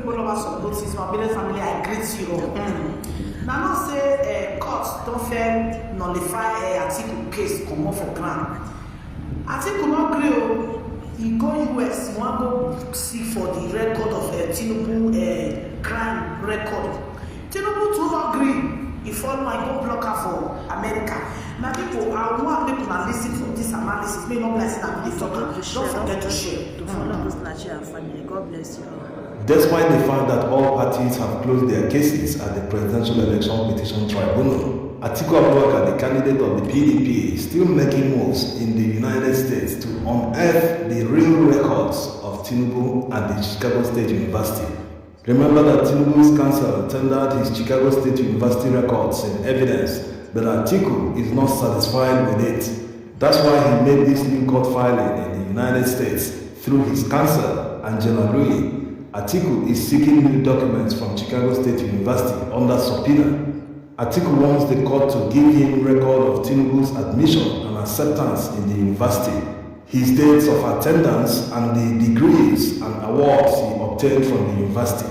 people over some notice, my business family, I greet you all. Now, not say courts don't fair nullify Atiku case come off for ground. Atiku not agree. He go US, he want go see for the record of Tinibu crime record. Tinibu to agree. He follow my go blocker for America. Now people, I want people to listen for this analysis. May not bless them. Don't forget to share. To follow this natural family. God bless you. Despite the fact that all parties have closed their cases at the Presidential Election Petition Tribunal, Atiku Abubakar, the candidate of the PDP, is still making moves in the United States to unearth the real records of Tinibu at the Chicago State University. Remember that Tinibu's counsel tendered his Chicago State University records in evidence, but Atiku is not satisfied with it. That's why he made this new court filing in the United States through his counsel, Angela Louis. Atiku is seeking new documents from Chicago State University under subpoena. Atiku wants the court to give him record of Tinibu's admission and acceptance in the university, his dates of attendance, and the degrees and awards he obtained from the university.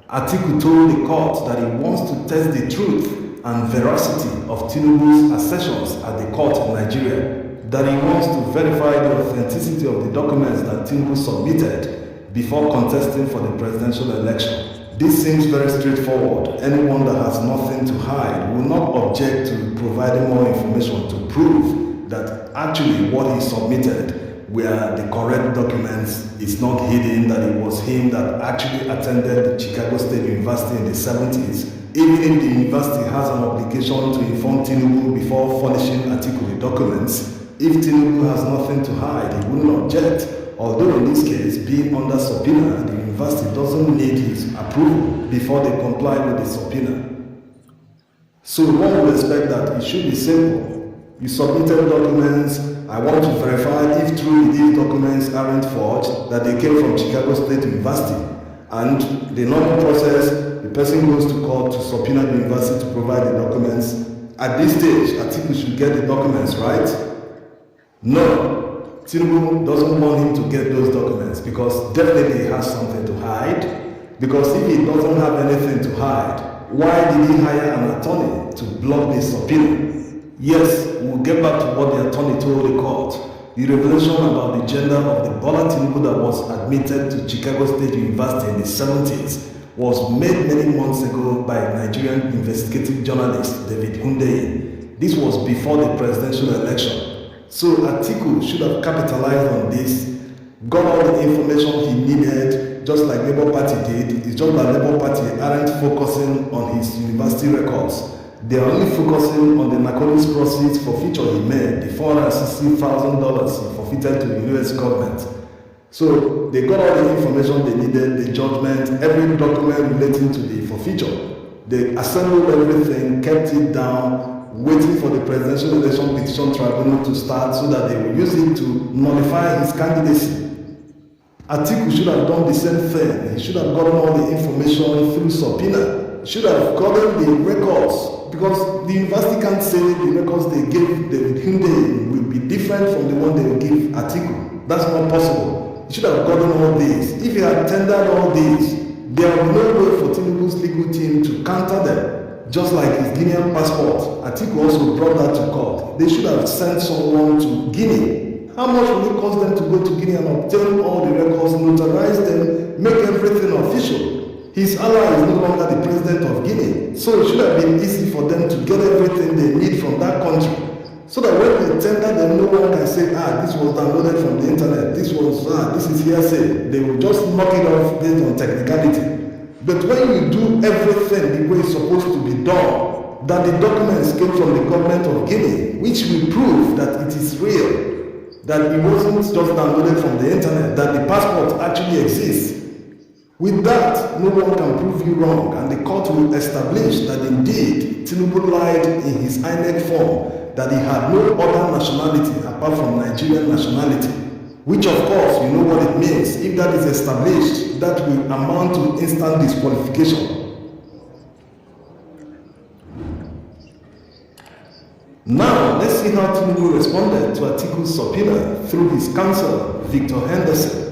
Atiku told the court that he wants to test the truth and veracity of Tinibu's assertions at the court in Nigeria, that he wants to verify the authenticity of the documents that Tinibu submitted before contesting for the presidential election. This seems very straightforward. Anyone that has nothing to hide will not object to providing more information to prove that actually what he submitted were the correct documents. It's not hidden that it was him that actually attended the Chicago State University in the 70s. Even if the university has an obligation to inform Tinibu before furnishing Atiku the documents, if Tinibu has nothing to hide, he wouldn't object. Although in this case, being under subpoena, the university doesn't need his approval before they comply with the subpoena. So one would expect that it should be simple. You submitted documents, I want to verify if truly these documents aren't forged, that they came from Chicago State University. And the normal process, the person goes to court to subpoena the university to provide the documents. At this stage, Atiku should get the documents, right? No. Tinibu doesn't want him to get those documents because definitely he has something to hide. Because if he doesn't have anything to hide, why did he hire an attorney to block the subpoena? Yes, we'll get back to what the attorney told the court. The revelation about the gender of the Bola Tinibu that was admitted to Chicago State University in the 70s was made many months ago by Nigerian investigative journalist David Hundeyin. This was before the presidential election. So Atiku should have capitalized on this, got all the information he needed, just like Labour Party did. It's just that Labour Party aren't focusing on his university records. They are only focusing on the narcotics proceeds forfeiture he made, the $460,000 he forfeited to the US government. So they got all the information they needed, the judgment, every document relating to the forfeiture. They assembled everything, kept it down, waiting for the Presidential Election Petition Tribunal to start so that they will use it to nullify his candidacy. Atiku should have done the same thing. He should have gotten all the information through subpoena. He should have gotten the records, because the university can't say the records they gave David Hundeyin will be different from the one they will give Atiku. That's not possible. He should have gotten all these. If he had tendered all these, there would be no way for Tinibu's legal team to counter them. Just like his Guinean passport, Atiku also brought that to court. They should have sent someone to Guinea. How much will it cost them to go to Guinea and obtain all the records, notarize them, make everything official? His ally is no longer the president of Guinea, so it should have been easy for them to get everything they need from that country. So that when they tender them, no one can say, this was downloaded from the internet, this is hearsay. They will just knock it off based on technicality. But when you do everything the way it's supposed to be done, that the documents came from the government of Guinea, which will prove that it is real, that it wasn't just downloaded from the internet, that the passport actually exists. With that, no one can prove you wrong, and the court will establish that indeed Tinibu lied in his INEC form, that he had no other nationality apart from Nigerian nationality. Which of course, you know what it means. If that is established, that will amount to instant disqualification. Now, let's see how Tinibu responded to Atiku's subpoena through his counsel, Victor Henderson.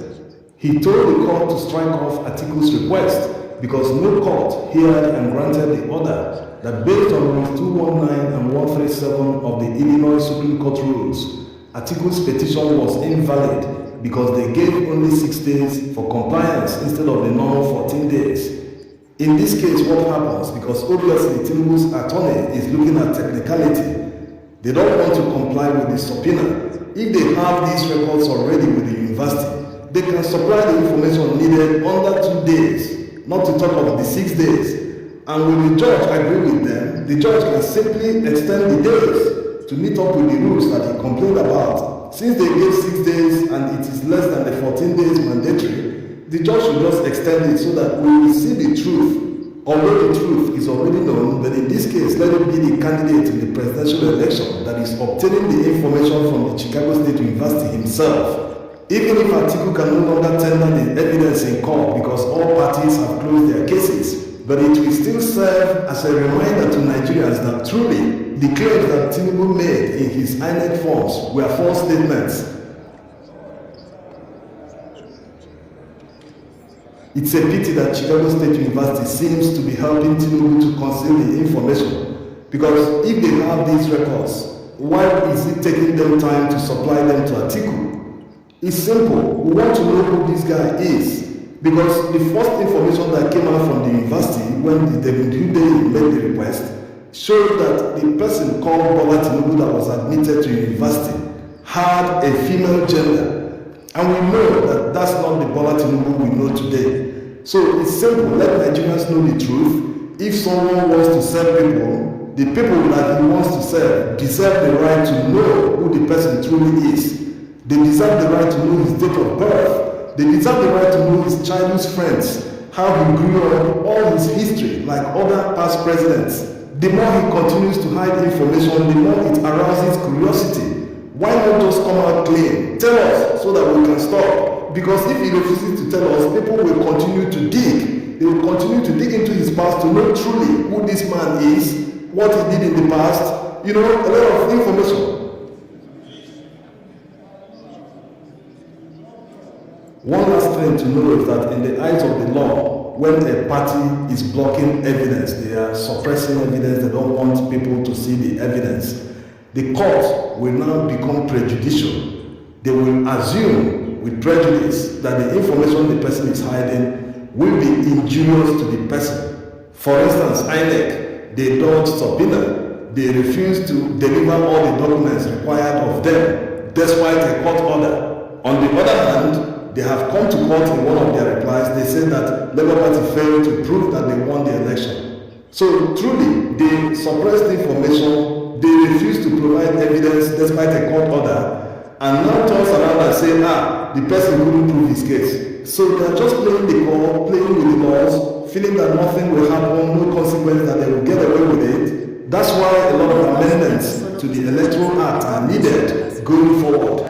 He told the court to strike off Atiku's request because no court heard and granted the order that based on rules 219 and 137 of the Illinois Supreme Court rules, Atiku's petition was invalid because they gave only 6 days for compliance instead of the normal 14 days. In this case, what happens, because obviously Tinibu's attorney is looking at technicality, they don't want to comply with the subpoena. If they have these records already with the university, they can supply the information needed under 2 days, not to talk of the 6 days. And when the judge agree with them, the judge can simply extend the days to meet up with the rules that he complained about. Since they gave 6 days and it is less than the 14 days mandatory, the judge should just extend it so that we will see the truth. Although the truth is already known, but in this case, let it be the candidate in the presidential election that is obtaining the information from the Chicago State University himself. Even if Atiku can no longer tender the evidence in court because all parties have closed their cases, but it will still serve as a reminder to Nigerians that truly the claims that Tinibu made in his INEC forms were false statements. It's a pity that Chicago State University seems to be helping Tinibu to conceal the information, because if they have these records, why is it taking them time to supply them to Atiku? It's simple. We want to know who this guy is, because the first information that came out from the university when the Tinibu made the request showed that the person called Bola Tinibu that was admitted to university had a female gender. And we know that that's not the Bola Tinibu we know today. So it's simple. Let Nigerians know the truth. If someone wants to serve people, the people that he wants to serve deserve the right to know who the person truly is. They deserve the right to know his date of birth. They deserve the right to know his childhood friends, how he grew up, all his history, like other past presidents. The more he continues to hide information, the more it arouses curiosity. Why not just come out clean? Tell us so that we can stop. Because if he refuses to tell us, people will continue to dig. They will continue to dig into his past to know truly who this man is, what he did in the past. A lot of information. One last thing to know is that in the eyes of the law, when a party is blocking evidence, they are suppressing evidence, they don't want people to see the evidence, the court will now become prejudicial. They will assume with prejudice that the information the person is hiding will be injurious to the person. For instance, INEC, they dodged subpoena. They refused to deliver all the documents required of them, despite a court order. On the other hand, they have come to court in one of their replies. They said that Labour Party failed to prove that they won the election. So truly, they suppressed information. They refused to provide evidence despite a court order, and now turns around and say, the person couldn't prove his case. So they are just playing the court, playing with the laws, feeling that nothing will happen, no consequence, that they will get away with it. That's why a lot of amendments to the Electoral Act are needed going forward.